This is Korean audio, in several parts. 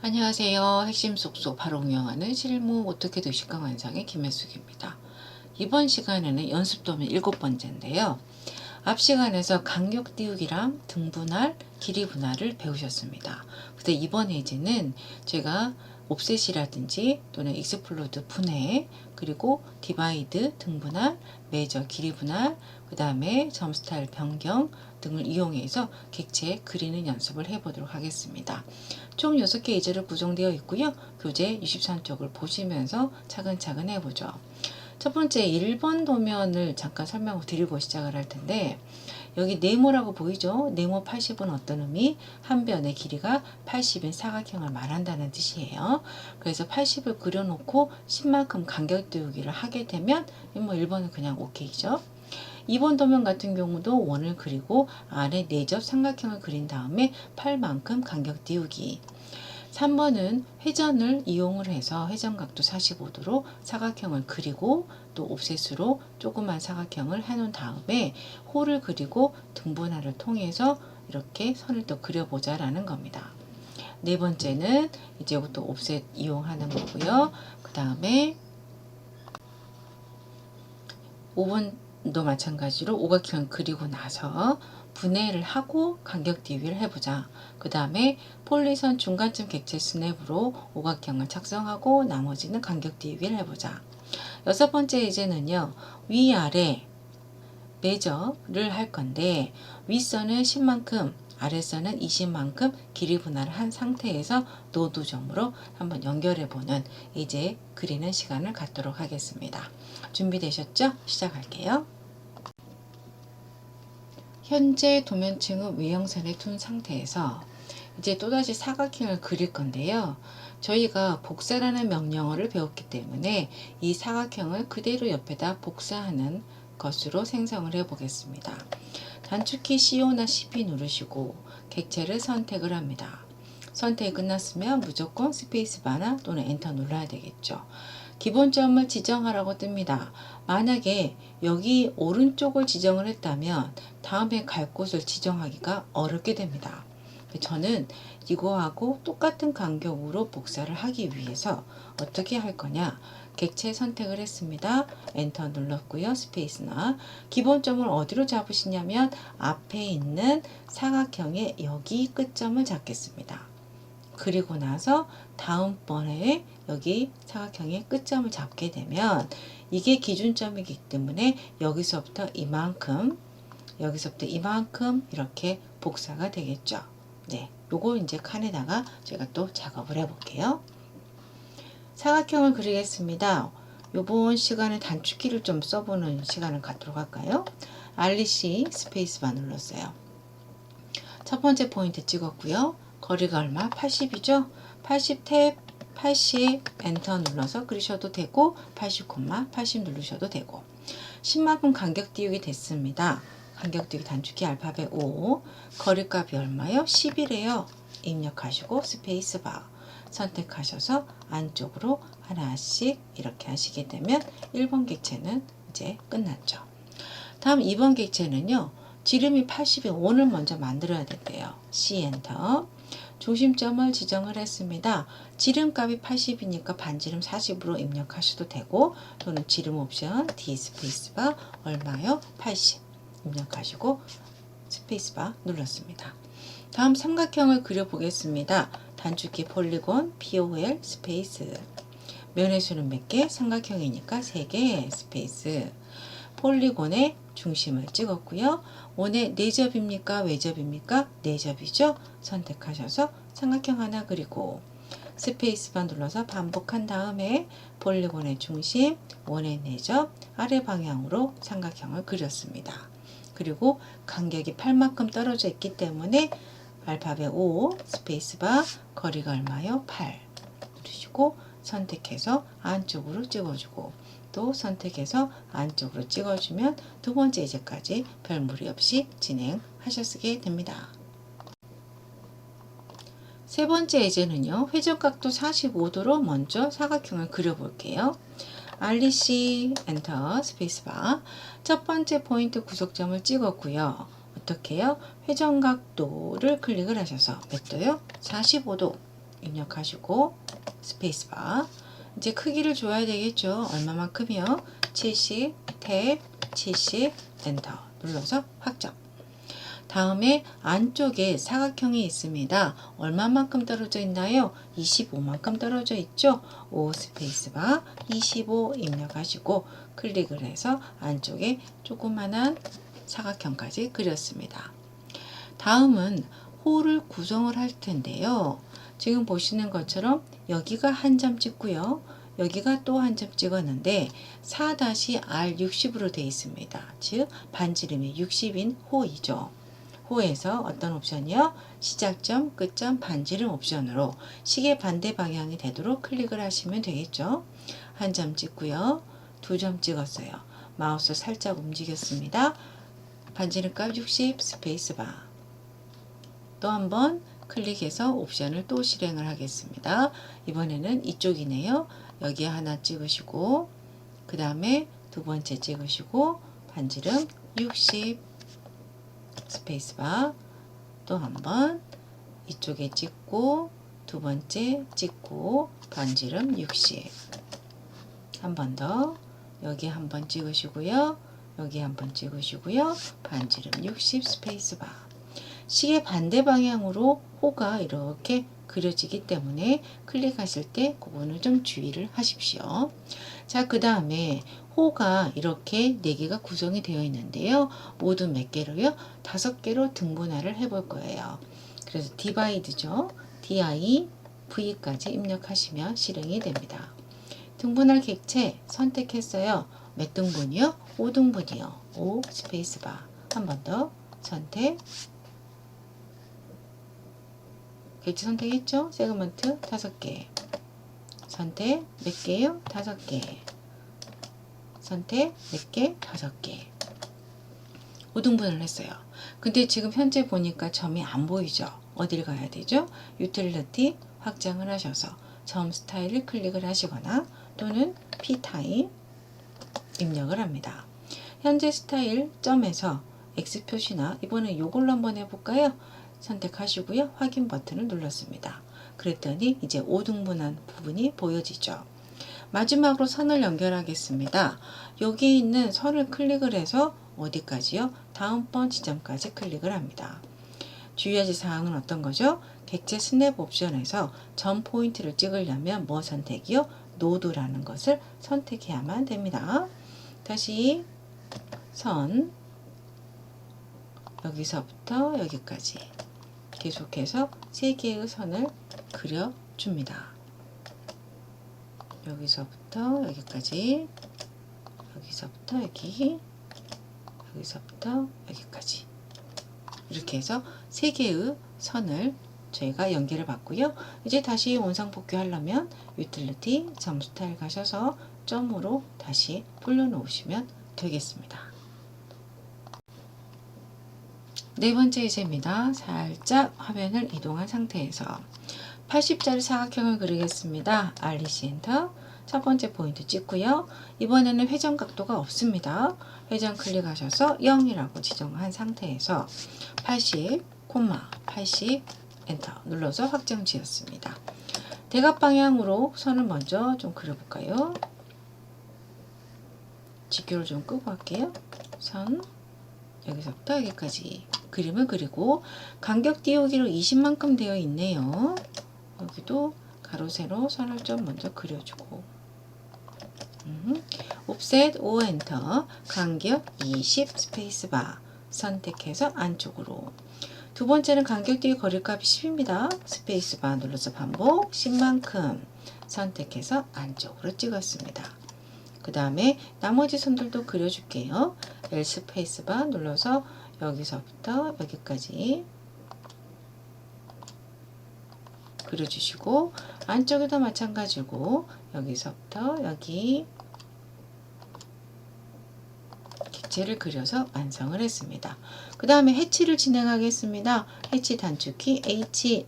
안녕하세요. 핵심 쏙쏙 바로 응용하는 실무 어떻게 도시가 완성의 김혜숙입니다. 이번 시간에는 연습 도면 7번째인데요. 앞 시간에서 간격 띄우기랑 등분할, 길이 분할을 배우셨습니다. 근데 이번 예제는 제가 옵셋이라든지 또는 익스플로드 분해, 그리고 디바이드 등분할, 메저 길이 분할, 그 다음에 점 스타일 변경 등을 이용해서 객체 그리는 연습을 해보도록 하겠습니다. 총 6개 예제로 구성되어 있고요. 교재 63쪽을 보시면서 차근차근 해보죠. 첫 번째 1번 도면을 잠깐 설명을 드리고 시작을 할 텐데, 여기 네모라고 보이죠? 네모 80은 어떤 의미? 한 변의 길이가 80인 사각형을 말한다는 뜻이에요. 그래서 80을 그려놓고 10만큼 간격 띄우기를 하게 되면 1번은 그냥 오케이죠. 2번 도면 같은 경우도 원을 그리고 아래 4접 삼각형을 그린 다음에 8만큼 간격 띄우기. 3번은 회전을 이용을 해서 회전각도 45도로 사각형을 그리고 또 옵셋으로 조그만 사각형을 해놓은 다음에 홀을 그리고 등분할을 통해서 이렇게 선을 또 그려보자 라는 겁니다. 네 번째는 이제부터 옵셋 이용하는 거고요. 그 다음에 5번도 마찬가지로 오각형을 그리고 나서 분해를 하고 간격 띄우기를 해보자. 그 다음에 폴리선 중간쯤 객체 스냅으로 오각형을 작성하고 나머지는 간격 띄우기를 해보자. 여섯 번째 예제는요. 위아래 메저를 할 건데 윗선은 10만큼 아랫선은 20만큼 길이 분할을 한 상태에서 노두점으로 한번 연결해보는 예제 그리는 시간을 갖도록 하겠습니다. 준비되셨죠? 시작할게요. 현재 도면층은 외형선에 둔 상태에서 이제 또다시 사각형을 그릴 건데요. 저희가 복사라는 명령어를 배웠기 때문에 이 사각형을 그대로 옆에다 복사하는 것으로 생성을 해 보겠습니다. 단축키 CO나 CP 누르시고 객체를 선택을 합니다. 선택이 끝났으면 무조건 스페이스바나 또는 엔터 눌러야 되겠죠. 기본점을 지정하라고 뜹니다. 만약에 여기 오른쪽을 지정을 했다면 다음에 갈 곳을 지정하기가 어렵게 됩니다. 저는 이거하고 똑같은 간격으로 복사를 하기 위해서 어떻게 할 거냐, 객체 선택을 했습니다. 엔터 눌렀고요. 스페이스나 기본점을 어디로 잡으시냐면 앞에 있는 사각형의 여기 끝점을 잡겠습니다. 그리고 나서 다음번에 여기 사각형의 끝점을 잡게 되면 이게 기준점이기 때문에 여기서부터 이만큼 이렇게 복사가 되겠죠. 네, 요거 이제 칸에다가 제가 또 작업을 해 볼게요. 사각형을 그리겠습니다. 요번 시간에 단축키를 좀 써보는 시간을 갖도록 할까요? RC 스페이스바 눌렀어요. 첫 번째 포인트 찍었고요. 거리가 얼마? 80이죠? 80 탭 80 엔터 눌러서 그리셔도 되고 80, 80 누르셔도 되고 10만큼 간격 띄우기 됐습니다. 간격 띄우기 단축키 알파벳 O 거리값이 얼마요? 10이래요. 입력하시고 스페이스바 선택하셔서 안쪽으로 하나씩 이렇게 하시게 되면 1번 객체는 이제 끝났죠. 다음 2번 객체는요. 지름이 80에 5를 먼저 만들어야 된대요. C 엔터 중심점을 지정을 했습니다. 지름값이 80이니까 반지름 40으로 입력하셔도 되고 또는 지름 옵션 D 스페이스바 얼마요? 80 입력하시고 스페이스바 눌렀습니다. 다음 삼각형을 그려보겠습니다. 단축키 폴리곤 POL 스페이스 면의 수는 몇 개? 삼각형이니까 3개 스페이스 폴리곤의 중심을 찍었고요. 원의 내접입니까? 외접입니까? 내접이죠. 선택하셔서 삼각형 하나 그리고 스페이스바 눌러서 반복한 다음에 폴리곤의 중심, 원의 내접, 아래 방향으로 삼각형을 그렸습니다. 그리고 간격이 8만큼 떨어져 있기 때문에 알파벳 O 스페이스바 거리가 얼마요? 8 누르시고 선택해서 안쪽으로 찍어주고 또 선택해서 안쪽으로 찍어주면 두 번째 예제까지 별 무리 없이 진행하시게 됩니다. 세 번째 예제는요. 회전각도 45도로 먼저 사각형을 그려볼게요. RC 엔터 스페이스바 첫 번째 포인트 구속점을 찍었고요. 어떻게 해요? 회전각도를 클릭을 하셔서 몇 도요? 45도 입력하시고 스페이스바. 이제 크기를 줘야 되겠죠. 얼마만큼이요? 70, 탭, 70, 엔터 눌러서 확정. 다음에 안쪽에 사각형이 있습니다. 얼마만큼 떨어져 있나요? 25만큼 떨어져 있죠? 5 스페이스바 25 입력하시고 클릭을 해서 안쪽에 조그만한 사각형까지 그렸습니다. 다음은 홀을 구성을 할 텐데요. 지금 보시는 것처럼 여기가 한 점 찍고요. 여기가 또 한 점 찍었는데 4-R60으로 되어 있습니다. 즉 반지름이 60인 호이죠. 호에서 어떤 옵션이요? 시작점, 끝점, 반지름 옵션으로 시계 반대 방향이 되도록 클릭을 하시면 되겠죠. 한 점 찍고요. 2점 찍었어요. 마우스 살짝 움직였습니다. 반지름값 60 스페이스바. 또 한번 클릭해서 옵션을 또 실행을 하겠습니다. 이번에는 이쪽이네요. 여기에 하나 찍으시고 그 다음에 두 번째 찍으시고 반지름 60 스페이스바. 또 한번 이쪽에 찍고 두 번째 찍고 반지름 60. 한 번 더 여기 한번 찍으시고요. 여기 한번 찍으시고요. 반지름 60 스페이스바. 시계 반대 방향으로 호가 이렇게 그려지기 때문에 클릭하실 때 그거는 좀 주의를 하십시오. 자, 그 다음에 호가 이렇게 4개가 구성이 되어 있는데요. 모두 몇 개로요? 5개로 등분할을 해볼 거예요. 그래서 디바이드죠. DIV까지 입력하시면 실행이 됩니다. 등분할 객체 선택했어요. 몇 등분이요? 5등분이요. 5 스페이스바. 한 번 더 선택. 객체 선택했죠? 세그먼트 5개. 선택 몇 개요? 5개. 선택 몇 개? 5개. 5등분을 했어요. 근데 지금 현재 보니까 점이 안 보이죠? 어딜 가야 되죠? 유틸리티 확장을 하셔서 점 스타일을 클릭을 하시거나 또는 P타입 입력을 합니다. 현재 스타일 점에서 X 표시나 이번에 요걸로 한번 해볼까요? 선택하시고요. 확인 버튼을 눌렀습니다. 그랬더니 이제 5등분한 부분이 보여지죠. 마지막으로 선을 연결하겠습니다. 여기 있는 선을 클릭을 해서 어디까지요? 다음번 지점까지 클릭을 합니다. 주의하실 사항은 어떤 거죠? 객체 스냅 옵션에서 점 포인트를 찍으려면 뭐 선택이요? 노드라는 것을 선택해야만 됩니다. 다시 선 여기서부터 여기까지 계속해서 3개의 선을 그려줍니다. 여기서부터 여기까지, 여기서부터 여기, 여기서부터 여기까지 이렇게 해서 3개의 선을 저희가 연결을 받고요. 이제 다시 원상복귀 하려면 유틸리티 점 스타일 가셔서 점으로 다시 불러놓으시면 되겠습니다. 네 번째 예제입니다. 살짝 화면을 이동한 상태에서 80짜리 사각형을 그리겠습니다. REC 엔터. 첫 번째 포인트 찍고요. 이번에는 회전 각도가 없습니다. 회전 클릭하셔서 0이라고 지정한 상태에서 80, 80 엔터 눌러서 확정 지었습니다. 대각 방향으로 선을 먼저 좀 그려볼까요? 직교를 좀 끄고 할게요. 선 여기서부터 여기까지 그림을 그리고 간격 띄우기로 20만큼 되어 있네요. 여기도 가로 세로 선을 좀 먼저 그려주고 옵셋 5 엔터 간격 20 스페이스바 선택해서 안쪽으로. 두 번째는 간격 띄우기 거리값이 10입니다. 스페이스바 눌러서 반복 10만큼 선택해서 안쪽으로 찍었습니다. 그 다음에 나머지 선들도 그려줄게요. L 스페이스바 눌러서 여기서부터 여기까지 그려주시고 안쪽에도 마찬가지고 여기서부터 여기 객체를 그려서 완성을 했습니다. 그 다음에 해치를 진행하겠습니다. 해치 단축키 H.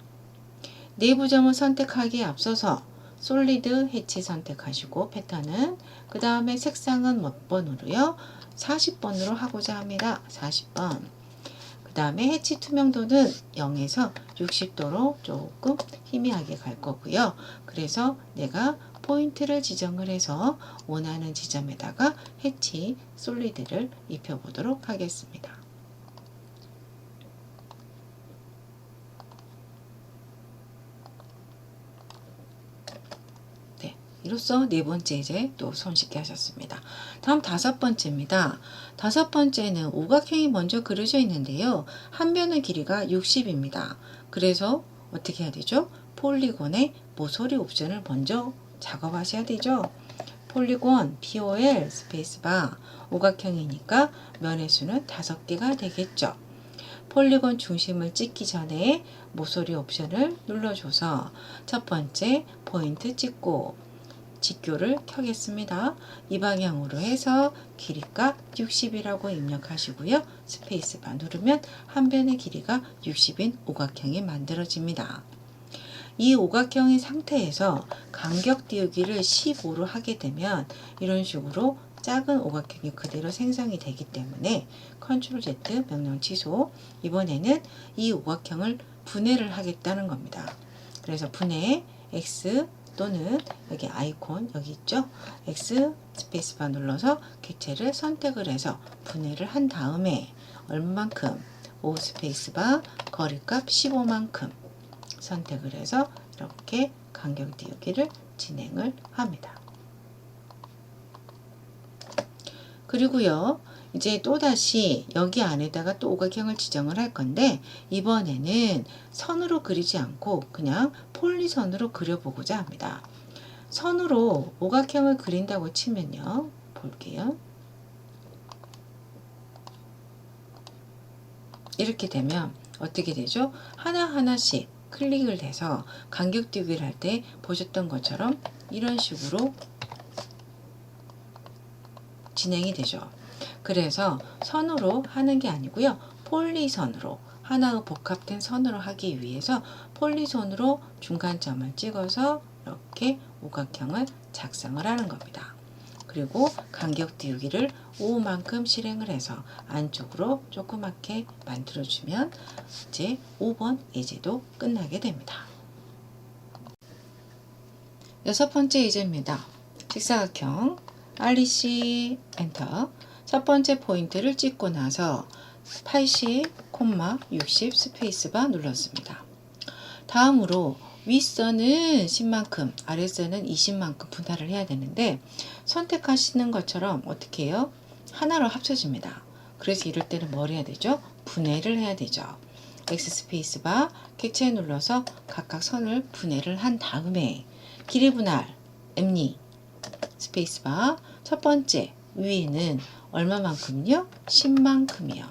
내부 점을 선택하기에 앞서서 솔리드 해치 선택하시고 패턴은 그 다음에 색상은 몇 번으로요? 40번으로 하고자 합니다. 40번. 그 그 다음에 해치 투명도는 0에서 60도로 조금 희미하게 갈 거고요. 그래서 내가 포인트를 지정을 해서 원하는 지점에다가 해치 솔리드를 입혀보도록 하겠습니다. 이로써 네 번째 이제 또 손쉽게 하셨습니다. 다음 다섯 번째입니다. 다섯 번째는 오각형이 먼저 그려져 있는데요. 한 변의 길이가 60입니다. 그래서 어떻게 해야 되죠? 폴리곤의 모서리 옵션을 먼저 작업하셔야 되죠. 폴리곤 POL 스페이스바 오각형이니까 면의 수는 5개가 되겠죠. 폴리곤 중심을 찍기 전에 모서리 옵션을 눌러줘서 첫 번째 포인트 찍고 직교를 켜겠습니다. 이 방향으로 해서 길이가 60이라고 입력하시고요. 스페이스바 누르면 한 변의 길이가 60인 오각형이 만들어집니다. 이 오각형의 상태에서 간격 띄우기를 15로 하게 되면 이런 식으로 작은 오각형이 그대로 생성이 되기 때문에 Ctrl Z 명령 취소. 이번에는 이 오각형을 분해를 하겠다는 겁니다. 그래서 분해 X 또는 여기 아이콘 여기 있죠? X 스페이스바 눌러서 객체를 선택을 해서 분해를 한 다음에 얼마만큼 5 스페이스바 거리값 15만큼 선택을 해서 이렇게 간격 띄우기를 진행을 합니다. 그리고요 이제 또다시 여기 안에다가 또 오각형을 지정을 할 건데 이번에는 선으로 그리지 않고 그냥 폴리선으로 그려보고자 합니다. 선으로 오각형을 그린다고 치면요. 볼게요. 이렇게 되면 어떻게 되죠? 하나하나씩 클릭을 해서 간격 띄우기를 할 때 보셨던 것처럼 이런 식으로 진행이 되죠. 그래서 선으로 하는 게 아니고요. 폴리선으로 하나의 복합된 선으로 하기 위해서 폴리선으로 중간점을 찍어서 이렇게 오각형을 작성을 하는 겁니다. 그리고 간격 띄우기를 5만큼 실행을 해서 안쪽으로 조그맣게 만들어주면 이제 5번 예제도 끝나게 됩니다. 여섯 번째 예제입니다. 직사각형 REC 엔터. 첫 번째 포인트를 찍고 나서 80, 60 스페이스바 눌렀습니다. 다음으로 윗선은 10만큼, 아랫선은 20만큼 분할을 해야 되는데 선택하시는 것처럼 어떻게 해요? 하나로 합쳐집니다. 그래서 이럴 때는 뭘 해야 되죠? 분해를 해야 되죠. X 스페이스바 객체에 눌러서 각각 선을 분해를 한 다음에 길이 분할, M니 스페이스바 첫 번째 위에는 얼마만큼요? 10만큼이요.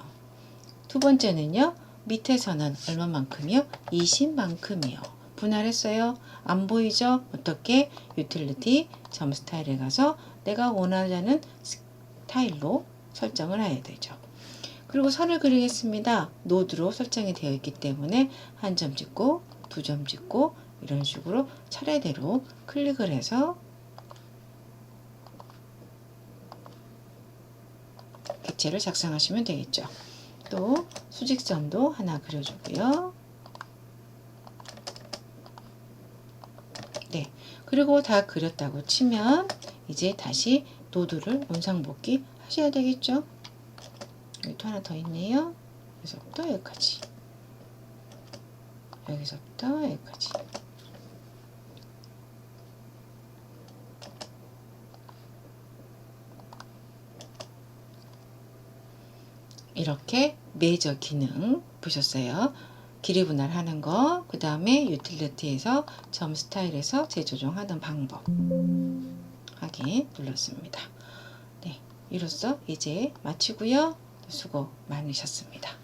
두 번째는요. 밑에서는 얼마만큼이요? 20만큼이요. 분할했어요. 안 보이죠? 어떻게? 유틸리티 점 스타일에 가서 내가 원하는 스타일로 설정을 해야 되죠. 그리고 선을 그리겠습니다. 노드로 설정이 되어 있기 때문에 한 점 찍고 두 점 찍고 이런 식으로 차례대로 클릭을 해서 객체를 작성하시면 되겠죠. 또 수직선도 하나 그려주고요. 네, 그리고 다 그렸다고 치면 이제 다시 노드를 원상복귀 하셔야 되겠죠. 여기 또 하나 더 있네요. 여기서부터 여기까지. 여기서부터 여기까지. 이렇게 메이저 기능 보셨어요. 길이 분할하는 거, 그 다음에 유틸리티에서 점 스타일에서 재조정하는 방법 확인 눌렀습니다. 네, 이로써 이제 마치고요. 수고 많으셨습니다.